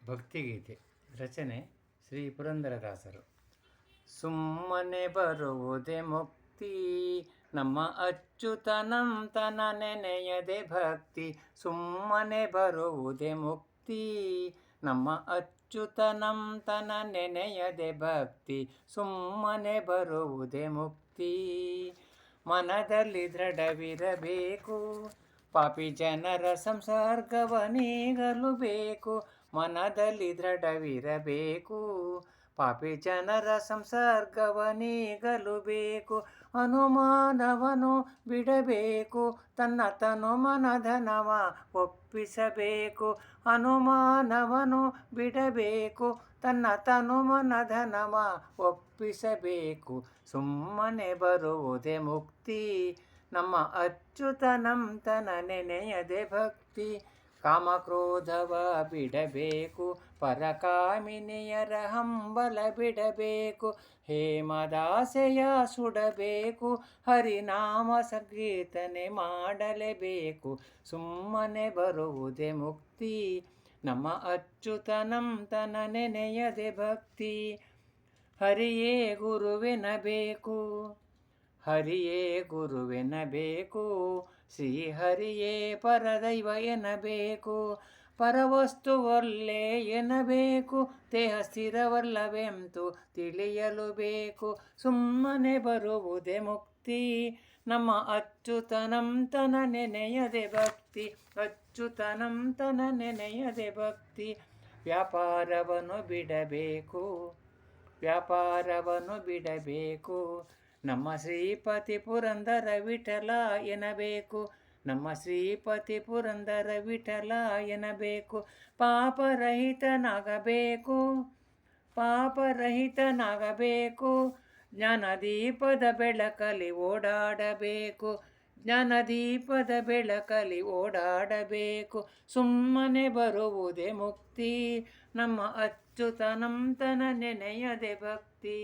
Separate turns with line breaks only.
ಭಕ್ತಿಗೀತೆ ರಚನೆ ಶ್ರೀ ಪುರಂದರದಾಸರು. ಸುಮ್ಮನೆ ಬರುವುದೇ ಮುಕ್ತಿ, ನಮ್ಮ ಅಚ್ಯುತನಂತನ ನೆನೆಯದೆ ಭಕ್ತಿ. ಸುಮ್ಮನೆ ಬರುವುದೇ ಮುಕ್ತಿ, ನಮ್ಮ ಅಚ್ಯುತನಂತನ ನೆನೆಯದೆ ಭಕ್ತಿ. ಸುಮ್ಮನೆ ಬರುವುದೇ ಮುಕ್ತಿ. ಮನದಲ್ಲಿ ದೃಢವಿರಬೇಕು, ಪಾಪಿ ಜನರ ಸಂಸರ್ಗವ ನೀಗಲು ಬೇಕು. ಮನದಲ್ಲಿ ದೃಢವಿರಬೇಕು, ಪಾಪಿ ಜನರ ಸಂಸರ್ಗವ ನೀಗಲು ಬೇಕು. ಅನುಮಾನವನು ಬಿಡಬೇಕು, ತನ್ನ ತನು ಮನಧನವ ಒಪ್ಪಿಸಬೇಕು. ಅನುಮಾನವನು ಬಿಡಬೇಕು, ತನ್ನ ತನು ಮನಧನವ ಒಪ್ಪಿಸಬೇಕು. ಸುಮ್ಮನೆ ಬರುವುದೇ ಮುಕ್ತಿ, ನಮ್ಮ ಅಚ್ಯುತನಂತನ ನೆನೆಯದೆ ಭಕ್ತಿ. ಕಾಮಕ್ರೋಧವ ಬಿಡಬೇಕು, ಪರಕಾಮಿನಿಯರ ಹಂಬಲ ಬಿಡಬೇಕು. ಹೇಮದಾಸೆಯ ಸುಡಬೇಕು, ಹರಿನಾಮ ಸಂಕೀರ್ತನೆ ಮಾಡಲೇಬೇಕು. ಸುಮ್ಮನೆ ಬರುವುದೇ ಮುಕ್ತಿ, ನಮ್ಮ ಅಚ್ಯುತನಂತನ ನೆನೆಯದೆ ಭಕ್ತಿ. ಹರಿಯೇ ಗುರುವೆನಬೇಕು, ಹರಿಯೇ ಗುರುವೆನಬೇಕು, ಶ್ರೀಹರಿಯೇ ಪರದೈವ ಎನ್ನಬೇಕು. ಪರವಸ್ತುವಲ್ಲೇ ಎನ್ನಬೇಕು, ದೇಹ ಸ್ಥಿರವಲ್ಲವೆಂತು ತಿಳಿಯಲು ಬೇಕು. ಸುಮ್ಮನೆ ಬರುವುದೇ ಮುಕ್ತಿ, ನಮ್ಮ ಅಚ್ಯುತನಂತನ ನೆನೆಯದೆ ಭಕ್ತಿ. ಅಚ್ಯುತನಂತನ ನೆನೆಯದೆ ಭಕ್ತಿ. ವ್ಯಾಪಾರವನ್ನು ಬಿಡಬೇಕು, ವ್ಯಾಪಾರವನ್ನು ಬಿಡಬೇಕು, ನಮ್ಮ ಶ್ರೀಪತಿ ಪುರಂದರ ವಿಠಲ ಎನ್ನಬೇಕು. ನಮ್ಮ ಶ್ರೀಪತಿ ಪುರಂದರ ವಿಠಲ ಎನ್ನಬೇಕು. ಪಾಪರಹಿತನಾಗಬೇಕು, ಪಾಪರಹಿತನಾಗಬೇಕು, ಜ್ಞಾನದೀಪದ ಬೆಳಕಲಿ ಓಡಾಡಬೇಕು. ಜ್ಞಾನದೀಪದ ಬೆಳಕಲಿ ಓಡಾಡಬೇಕು. ಸುಮ್ಮನೆ ಬರುವುದೇ ಮುಕ್ತಿ, ನಮ್ಮ ಅಚ್ಯುತನಂತನ ನೆನೆಯದೆ ಭಕ್ತಿ.